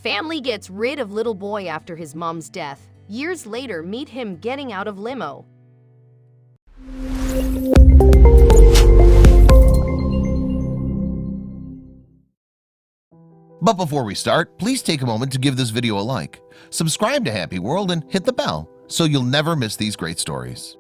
Family gets rid of little boy after his mom's death. Years later, meet him getting out of limo. But before we start, please take a moment to give this video a like, subscribe to Happy World, and hit the bell so you'll never miss these great stories.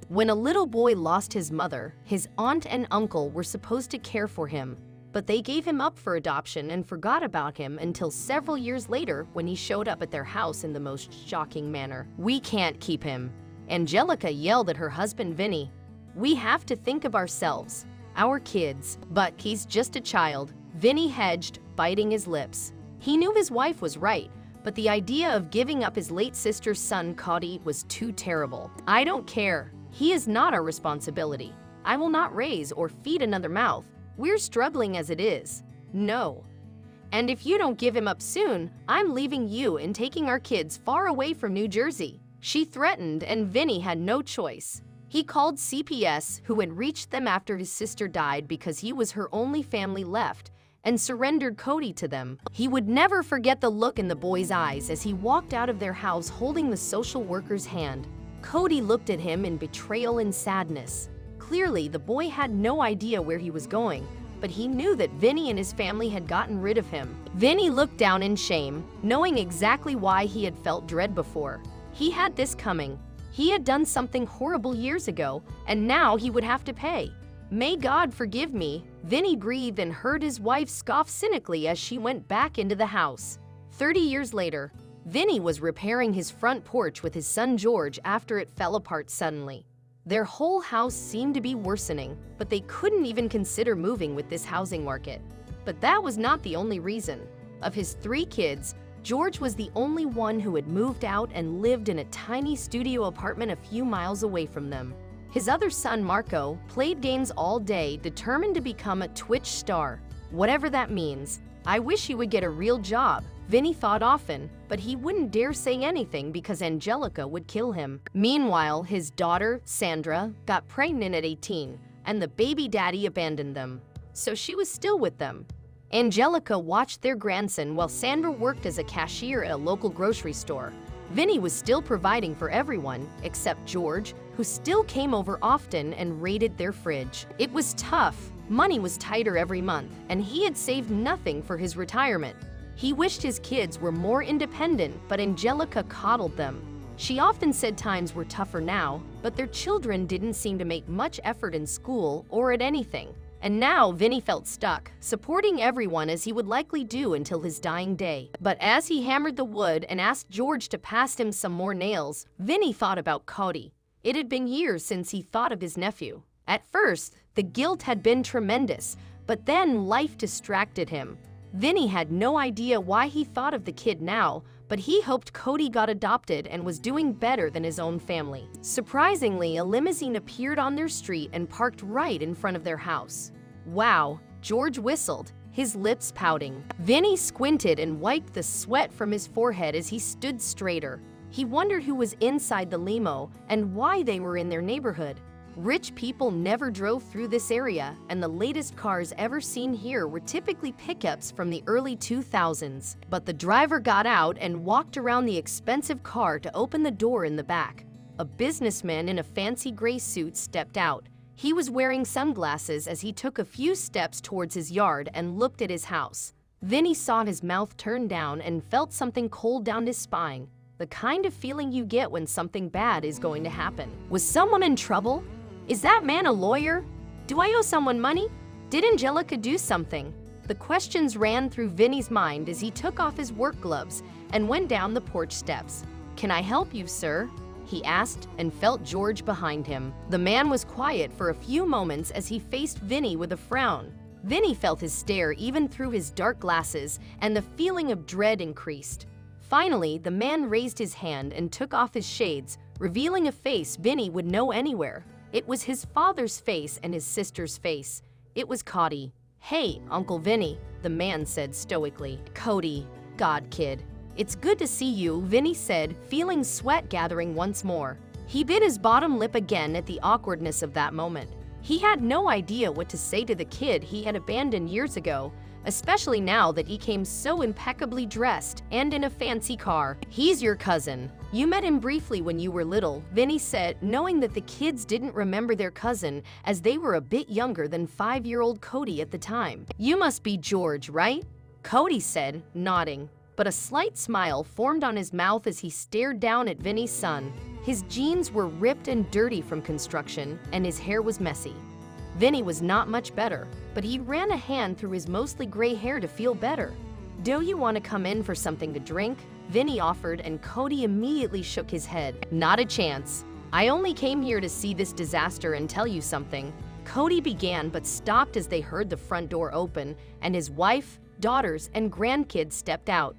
When a little boy lost his mother, his aunt and uncle were supposed to care for him, but they gave him up for adoption and forgot about him until several years later when he showed up at their house in the most shocking manner. "We can't keep him," Angelica yelled at her husband Vinny. "We have to think of ourselves, our kids." "But he's just a child," Vinny hedged, biting his lips. He knew his wife was right, but the idea of giving up his late sister's son Cody was too terrible. "I don't care. He is not our responsibility. I will not raise or feed another mouth. We're struggling as it is. No. And if you don't give him up soon, I'm leaving you and taking our kids far away from New Jersey." She threatened, and Vinny had no choice. He called CPS, who had reached them after his sister died because he was her only family left, and surrendered Cody to them. He would never forget the look in the boy's eyes as he walked out of their house holding the social worker's hand. Cody looked at him in betrayal and sadness. Clearly, the boy had no idea where he was going, but he knew that Vinny and his family had gotten rid of him. Vinny looked down in shame, knowing exactly why he had felt dread before. He had this coming. He had done something horrible years ago, and now he would have to pay. "May God forgive me," Vinny breathed and heard his wife scoff cynically as she went back into the house. 30 years later, Vinny was repairing his front porch with his son George after it fell apart suddenly. Their whole house seemed to be worsening, but they couldn't even consider moving with this housing market. But that was not the only reason. Of his 3 kids, George was the only one who had moved out and lived in a tiny studio apartment a few miles away from them. His other son, Marco, played games all day, determined to become a Twitch star. Whatever that means. "I wish he would get a real job," Vinny thought often, but he wouldn't dare say anything because Angelica would kill him. Meanwhile, his daughter, Sandra, got pregnant at 18, and the baby daddy abandoned them. So she was still with them. Angelica watched their grandson while Sandra worked as a cashier at a local grocery store. Vinny was still providing for everyone, except George, who still came over often and raided their fridge. It was tough. Money was tighter every month, and he had saved nothing for his retirement. He wished his kids were more independent, but Angelica coddled them. She often said times were tougher now, but their children didn't seem to make much effort in school or at anything. And now Vinny felt stuck, supporting everyone as he would likely do until his dying day. But as he hammered the wood and asked George to pass him some more nails, Vinny thought about Cody. It had been years since he thought of his nephew. At first, the guilt had been tremendous, but then life distracted him. Vinny had no idea why he thought of the kid now, but he hoped Cody got adopted and was doing better than his own family. Surprisingly, a limousine appeared on their street and parked right in front of their house. "Wow," George whistled, his lips pouting. Vinny squinted and wiped the sweat from his forehead as he stood straighter. He wondered who was inside the limo and why they were in their neighborhood. Rich people never drove through this area, and the latest cars ever seen here were typically pickups from the early 2000s. But the driver got out and walked around the expensive car to open the door in the back. A businessman in a fancy gray suit stepped out. He was wearing sunglasses as he took a few steps towards his yard and looked at his house. Vinny saw his mouth turn down and felt something cold down his spine, the kind of feeling you get when something bad is going to happen. Was someone in trouble? Is that man a lawyer? Do I owe someone money? Did Angelica do something? The questions ran through Vinny's mind as he took off his work gloves and went down the porch steps. "Can I help you, sir?" he asked, and felt George behind him. The man was quiet for a few moments as he faced Vinny with a frown. Vinny felt his stare even through his dark glasses, and the feeling of dread increased. Finally, the man raised his hand and took off his shades, revealing a face Vinny would know anywhere. It was his father's face and his sister's face. It was Cody. "Hey, Uncle Vinny," the man said stoically. "Cody, God, kid. It's good to see you," Vinny said, feeling sweat gathering once more. He bit his bottom lip again at the awkwardness of that moment. He had no idea what to say to the kid he had abandoned years ago, especially now that he came so impeccably dressed and in a fancy car. "He's your cousin. You met him briefly when you were little," Vinny said, knowing that the kids didn't remember their cousin as they were a bit younger than 5-year-old Cody at the time. "You must be George, right?" Cody said, nodding, but a slight smile formed on his mouth as he stared down at Vinny's son. His jeans were ripped and dirty from construction, and his hair was messy. Vinny was not much better, but he ran a hand through his mostly gray hair to feel better. "Do you want to come in for something to drink?" Vinny offered, and Cody immediately shook his head. "Not a chance. I only came here to see this disaster and tell you something." Cody began but stopped as they heard the front door open, and his wife, daughters, and grandkids stepped out.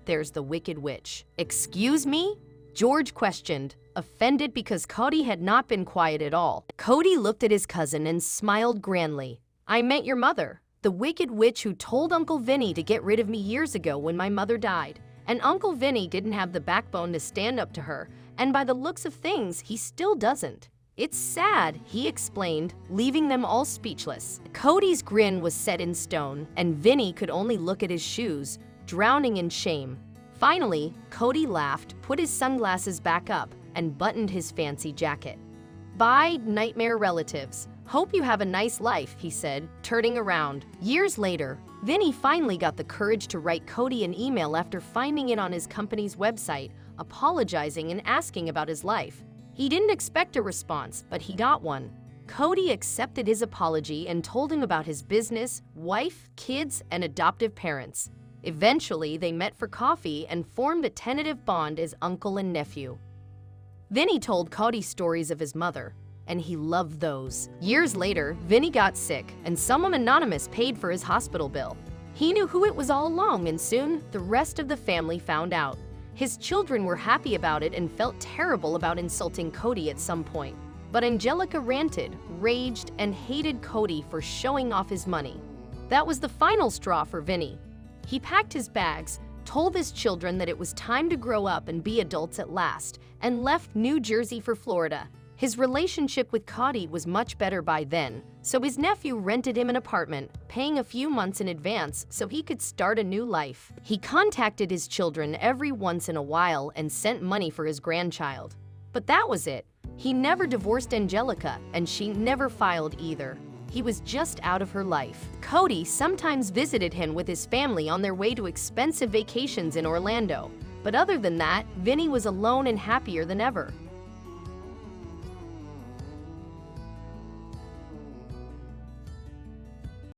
There's the Wicked Witch." "Excuse me?" George questioned, offended because Cody had not been quiet at all. Cody looked at his cousin and smiled grandly. "I meant your mother, the Wicked Witch who told Uncle Vinny to get rid of me years ago when my mother died. And Uncle Vinny didn't have the backbone to stand up to her, and by the looks of things, he still doesn't. It's sad," he explained, leaving them all speechless. Cody's grin was set in stone, and Vinny could only look at his shoes, drowning in shame. Finally, Cody laughed, put his sunglasses back up, and buttoned his fancy jacket. "Bye, nightmare relatives. Hope you have a nice life," he said, turning around. Years later, Vinny finally got the courage to write Cody an email after finding it on his company's website, apologizing and asking about his life. He didn't expect a response, but he got one. Cody accepted his apology and told him about his business, wife, kids, and adoptive parents. Eventually, they met for coffee and formed a tentative bond as uncle and nephew. Vinny told Cody stories of his mother, and he loved those. Years later, Vinny got sick, and someone anonymous paid for his hospital bill. He knew who it was all along, and soon, the rest of the family found out. His children were happy about it and felt terrible about insulting Cody at some point. But Angelica ranted, raged, and hated Cody for showing off his money. That was the final straw for Vinny. He packed his bags, told his children that it was time to grow up and be adults at last, and left New Jersey for Florida. His relationship with Cody was much better by then, so his nephew rented him an apartment, paying a few months in advance so he could start a new life. He contacted his children every once in a while and sent money for his grandchild. But that was it. He never divorced Angelica, and she never filed either. He was just out of her life. Cody sometimes visited him with his family on their way to expensive vacations in Orlando. But other than that, Vinny was alone and happier than ever.